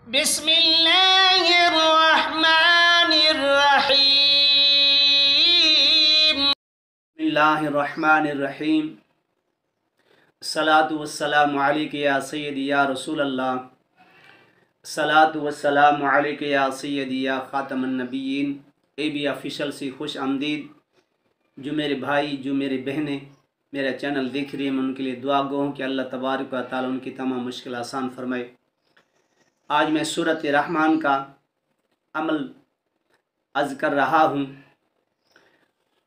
بسم اللہ الرحمن الرحیم بسم اللہ الرحمن الرحیم الصلاۃ والسلام علیک یا سیدی یا رسول اللہ، الصلاۃ والسلام علیک یا سیدی یا خاتم النبیین۔ اے بی آفیشل سے خوش آمدید۔ جو میرے بھائی، جو میرے بہنیں میرا چینل دیکھ رہی ہیں، میں ان کے لیے دعا گو ہوں کہ اللہ تبارک و تعالیٰ ان کی تمام مشکل آسان فرمائے۔ آج میں سورۃ رحمان کا عمل عرض کر رہا ہوں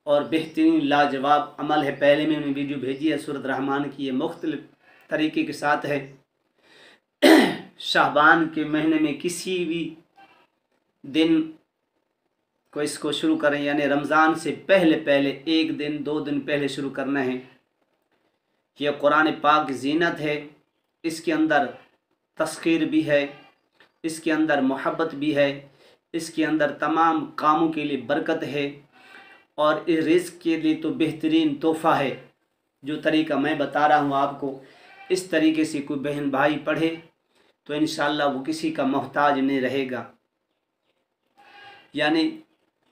اور بہترین لاجواب عمل ہے۔ پہلے میں نے ویڈیو بھیجی ہے سورۃ رحمان کی، یہ مختلف طریقے کے ساتھ ہے۔ شعبان کے مہینے میں کسی بھی دن کو اس کو شروع کریں، یعنی رمضان سے پہلے ایک دن دو دن پہلے شروع کرنا ہے۔ یہ قرآن پاک زینت ہے، اس کے اندر تسخیر بھی ہے، اس کے اندر محبت بھی ہے، اس کے اندر تمام کاموں کے لیے برکت ہے، اور اس رزق کے لیے تو بہترین تحفہ ہے۔ جو طریقہ میں بتا رہا ہوں آپ کو، اس طریقے سے کوئی بہن بھائی پڑھے تو انشاءاللہ وہ کسی کا محتاج نہیں رہے گا۔ یعنی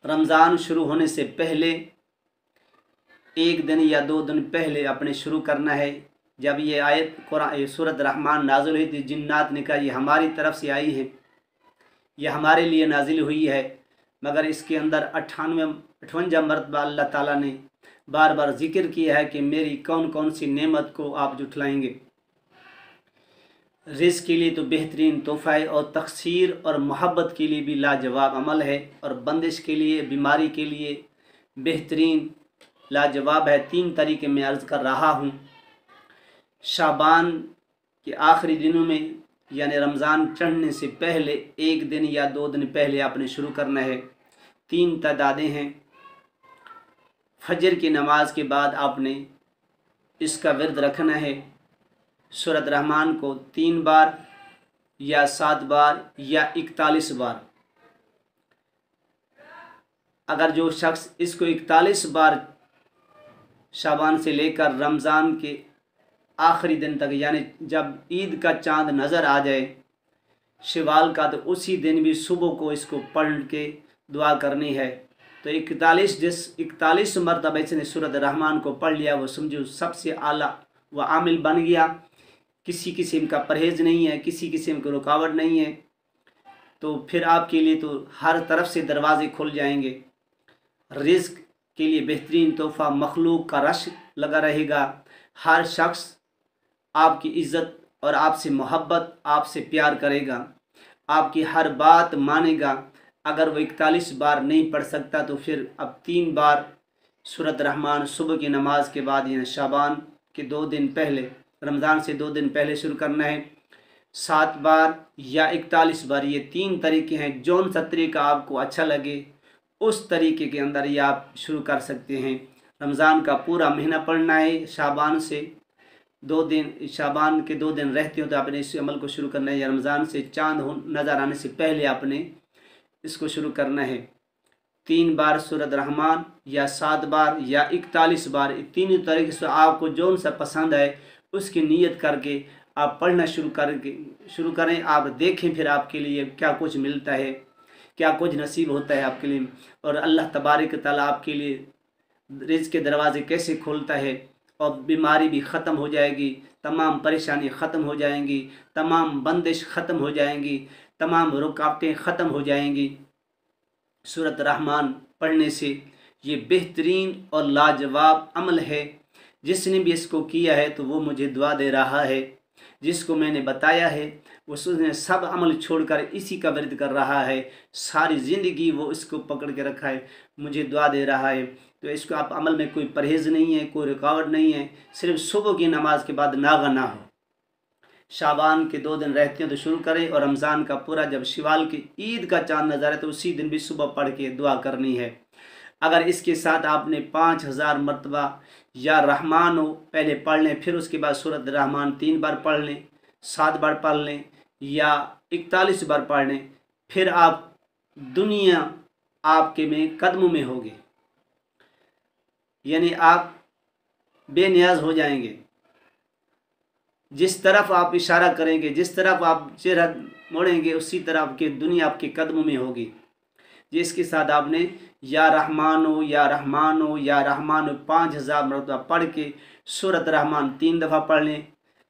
رمضان شروع ہونے سے پہلے ایک دن یا دو دن پہلے اپنے شروع کرنا ہے۔ جب یہ آیت قرآن سورۃ رحمان نازل ہوئی تھی، جنات نے کہا یہ ہماری طرف سے آئی ہے، یہ ہمارے لیے نازل ہوئی ہے، مگر اس کے اندر 58 مرتبہ اللہ تعالیٰ نے بار بار ذکر کیا ہے کہ میری کون کون سی نعمت کو آپ جھٹلائیں گے۔ رزق کے لیے تو بہترین تحفہ ہے، اور تقصیر اور محبت کے لیے بھی لاجواب عمل ہے، اور بندش کے لیے، بیماری کے لیے بہترین لاجواب ہے۔ 3 طریقے میں عرض کر رہا ہوں۔ شعبان کے آخری دنوں میں، یعنی رمضان چڑھنے سے پہلے ایک دن یا دو دن پہلے آپ نے شروع کرنا ہے۔ 3 تعدادیں ہیں۔ فجر کی نماز کے بعد آپ نے اس کا ورد رکھنا ہے۔ سورۃ رحمان کو 3 بار یا 7 بار یا 41 بار۔ اگر جو شخص اس کو 41 بار شعبان سے لے کر رمضان کے آخری دن تک، یعنی جب عید کا چاند نظر آ جائے شوال کا، تو اسی دن بھی صبح کو اس کو پڑھ کے دعا کرنی ہے۔ تو 41 مرتبہ اس نے سورۃ رحمان کو پڑھ لیا، وہ سمجھو سب سے اعلیٰ وہ عامل بن گیا۔ کسی قسم کا پرہیز نہیں ہے، کسی قسم کی رکاوٹ نہیں ہے، تو پھر آپ کے لیے تو ہر طرف سے دروازے کھل جائیں گے۔ رزق کے لیے بہترین تحفہ، مخلوق کا رش لگا رہے گا، ہر شخص آپ کی عزت اور آپ سے محبت، آپ سے پیار کرے گا، آپ کی ہر بات مانے گا۔ اگر وہ 41 بار نہیں پڑھ سکتا تو پھر اب 3 بار سورۃ رحمان صبح کی نماز کے بعد، یعنی شعبان کے 2 دن پہلے، رمضان سے 2 دن پہلے شروع کرنا ہے۔ 7 بار یا 41 بار، یہ 3 طریقے ہیں۔ جون سا طریقہ آپ کو اچھا لگے اس طریقے کے اندر یہ آپ شروع کر سکتے ہیں۔ رمضان کا پورا مہینہ پڑھنا ہے۔ شعبان سے 2 دن، شعبان کے 2 دن رہتے ہو تو آپ نے اس عمل کو شروع کرنا ہے، یا رمضان سے چاند نظر آنے سے پہلے آپ نے اس کو شروع کرنا ہے۔ 3 بار سورۃ رحمان یا 7 بار یا 41 بار، 3 طریقے سے آپ کو جون سا پسند ہے اس کی نیت کر کے آپ پڑھنا شروع کریں۔ آپ دیکھیں پھر آپ کے لیے کیا کچھ ملتا ہے، کیا کچھ نصیب ہوتا ہے آپ کے لیے، اور اللہ تبارک تعالیٰ آپ کے لیے رزق کے دروازے کیسے کھولتا ہے، اور بیماری بھی ختم ہو جائے گی، تمام پریشانی ختم ہو جائیں گی، تمام بندش ختم ہو جائیں گی، تمام رکاوٹیں ختم ہو جائیں گی۔ سورۃ رحمان پڑھنے سے یہ بہترین اور لاجواب عمل ہے۔ جس نے بھی اس کو کیا ہے تو وہ مجھے دعا دے رہا ہے۔ جس کو میں نے بتایا ہے اس نے سب عمل چھوڑ کر اسی کا ورد کر رہا ہے، ساری زندگی وہ اس کو پکڑ کے رکھا ہے، مجھے دعا دے رہا ہے۔ تو اس کو آپ عمل میں کوئی پرہیز نہیں ہے، کوئی رکاوٹ نہیں ہے، صرف صبح کی نماز کے بعد ناغہ نہ ہو۔ شعبان کے 2 دن رہتے ہیں تو شروع کریں، اور رمضان کا پورا جب شوال کی عید کا چاند نظر ہے تو اسی دن بھی صبح پڑھ کے دعا کرنی ہے۔ اگر اس کے ساتھ آپ نے 5000 مرتبہ یا رحمان ہو پہلے پڑھ لیں، پھر اس کے بعد سورۃ رحمان 3 بار پڑھ لیں، 7 بار پڑھ لیں یا 41 بار پڑھ لیں، پھر آپ دنیا آپ کے میں قدموں میں ہوگی، یعنی آپ بے نیاز ہو جائیں گے۔ جس طرف آپ اشارہ کریں گے، جس طرف آپ چہرہ موڑیں گے، اسی طرح آپ کی دنیا آپ کے قدموں میں ہوگی۔ جس کے ساتھ آپ نے یا رحمانو یا رحمانو یا رحمانو 5000 مرتبہ پڑھ کے سورۃ رحمان 3 دفعہ پڑھ لیں،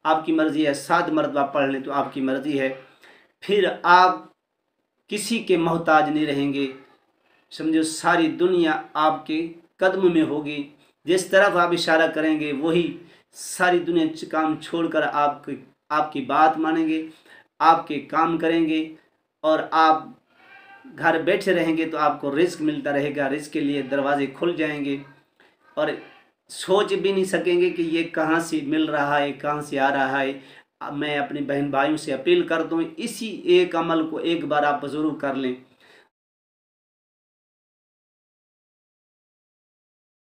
آپ کی مرضی ہے 7 مرتبہ پڑھ لیں تو آپ کی مرضی ہے، پھر آپ کسی کے محتاج نہیں رہیں گے، سمجھو ساری دنیا آپ کے قدم میں ہوگی۔ جس طرف آپ اشارہ کریں گے وہی ساری دنیا کام چھوڑ کر آپ کی بات مانیں گے، آپ کے کام کریں گے، اور آپ گھر بیٹھے رہیں گے تو آپ کو رزق ملتا رہے گا، رزق کے لیے دروازے کھل جائیں گے، اور سوچ بھی نہیں سکیں گے کہ یہ کہاں سے مل رہا ہے، کہاں سے آ رہا ہے۔ میں اپنے بہن بھائیوں سے اپیل کرتا ہوں اسی ایک عمل کو ایک بار آپ ضرور کر لیں۔